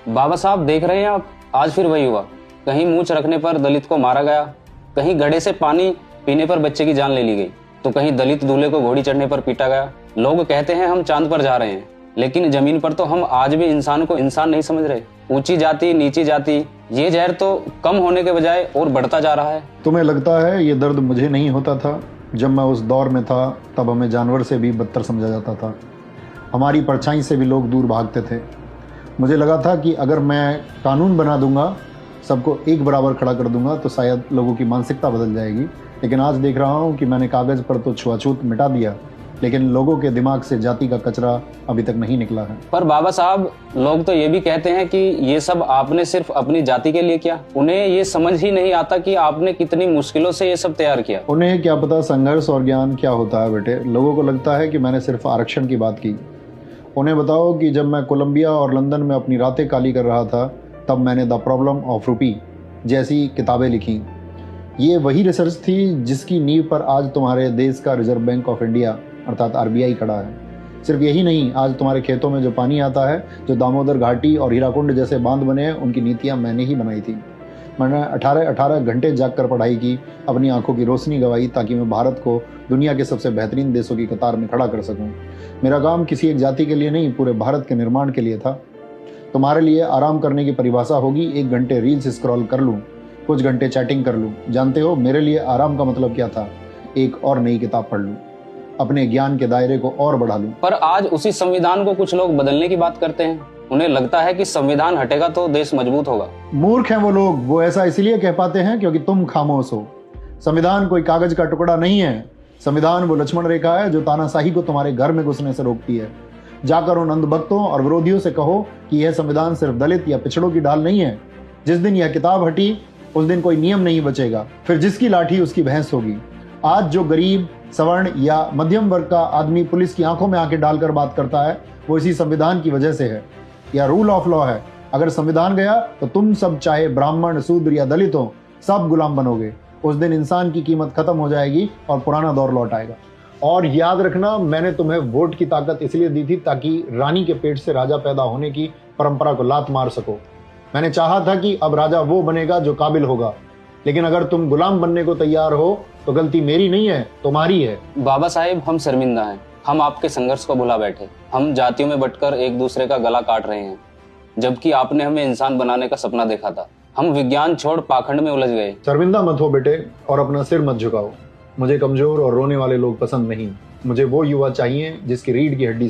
बाबा साहब देख रहे हैं आप, आज फिर वही हुआ। कहीं मूंछ रखने पर दलित को मारा गया, कहीं घड़े से पानी पीने पर बच्चे की जान ले ली गई, तो कहीं दलित दूल्हे को घोड़ी चढ़ने पर पीटा गया। लोग कहते हैं हम चांद पर जा रहे हैं, लेकिन जमीन पर तो हम आज भी इंसान को इंसान नहीं समझ रहे। ऊंची जाति नीची जाति, ये जहर तो कम होने के बजाय और बढ़ता जा रहा है। तुम्हें लगता है ये दर्द मुझे नहीं होता था? जब मैं उस दौर में था तब हमें जानवर से भी बदतर समझा जाता था। हमारी परछाई से भी लोग दूर भागते थे। मुझे लगा था कि अगर मैं कानून बना दूंगा, सबको एक बराबर खड़ा कर दूंगा, तो शायद लोगों की मानसिकता बदल जाएगी। लेकिन आज देख रहा हूँ कि मैंने कागज़ पर तो छुआछूत मिटा दिया, लेकिन लोगों के दिमाग से जाति का कचरा अभी तक नहीं निकला है। पर बाबा साहब, लोग तो ये भी कहते हैं कि ये सब आपने सिर्फ अपनी जाति के लिए किया। उन्हें ये समझ ही नहीं आता कि आपने कितनी मुश्किलों से ये सब तैयार किया। उन्हें क्या पता संघर्ष और ज्ञान क्या होता है बेटे। लोगों को लगता है कि मैंने सिर्फ आरक्षण की बात की। उन्हें बताओ कि जब मैं कोलंबिया और लंदन में अपनी रातें काली कर रहा था, तब मैंने द प्रॉब्लम ऑफ रूपी जैसी किताबें लिखी। ये वही रिसर्च थी जिसकी नींव पर आज तुम्हारे देश का रिजर्व बैंक ऑफ इंडिया अर्थात RBI खड़ा है। सिर्फ यही नहीं, आज तुम्हारे खेतों में जो पानी आता है, जो दामोदर घाटी और हीराकुंड जैसे बांध बने हैं, उनकी नीतियां मैंने ही बनाई थी। मैंने 18 घंटे जागकर पढ़ाई की, अपनी आंखों की रोशनी गंवाई, ताकि मैं भारत को दुनिया के सबसे बेहतरीन देशों की कतार में खड़ा कर सकूं। मेरा काम किसी एक जाति के लिए नहीं, पूरे भारत के निर्माण के लिए था। तुम्हारे लिए आराम करने की परिभाषा होगी 1 घंटे रील्स स्क्रॉल कर लूँ, कुछ घंटे चैटिंग कर लूँ। जानते हो मेरे लिए आराम का मतलब क्या था? एक और नई किताब पढ़ लूँ, अपने ज्ञान के दायरे को और बढ़ा लूँ। पर आज उसी संविधान को कुछ लोग बदलने की बात करते हैं। उन्हें लगता है कि संविधान हटेगा तो देश मजबूत होगा। मूर्ख हैं वो लोग। वो ऐसा इसलिए कह पाते हैं क्योंकि तुम खामोश हो। संविधान कोई कागज का टुकड़ा नहीं है। संविधान वो लक्ष्मण रेखा है जो तानाशाही को तुम्हारे घर में घुसने से रोकती है। जाकर उन अंधभक्तों और विरोधियों से कहो कि यह संविधान सिर्फ दलित या पिछड़ों की ढाल नहीं है। जिस दिन यह किताब हटी, उस दिन कोई नियम नहीं बचेगा। फिर जिसकी लाठी उसकी भैंस होगी। आज जो गरीब, सवर्ण या मध्यम वर्ग का आदमी पुलिस की आंखों में आंखें डालकर बात करता है, वो इसी संविधान की वजह से है। यह रूल ऑफ लॉ है। अगर संविधान गया तो तुम सब, चाहे ब्राह्मण, शूद्र या दलित हो, सब गुलाम बनोगे। उस दिन इंसान की कीमत खत्म हो जाएगी और पुराना दौर लौट आएगा। और याद रखना, मैंने तुम्हें वोट की ताकत इसलिए दी थी ताकि रानी के पेट से राजा पैदा होने की परंपरा को लात मार सको। मैंने चाहा था कि अब राजा वो बनेगा जो काबिल होगा। लेकिन अगर तुम गुलाम बनने को तैयार हो तो गलती मेरी नहीं है, तुम्हारी है। बाबा साहेब, हम शर्मिंदा हैं। हम आपके संघर्ष को भुला बैठे। हम जातियों में बंटकर एक दूसरे का गला काट रहे हैं, जबकि आपने हमें इंसान बनाने का सपना देखा था। हम विज्ञान छोड़ पाखंड में उलझ गए। शर्मिंदा मत हो बेटे, और अपना सिर मत झुकाओ। मुझे कमजोर और रोने वाले लोग पसंद नहीं। मुझे वो युवा चाहिए जिसकी रीढ़ की हड्डी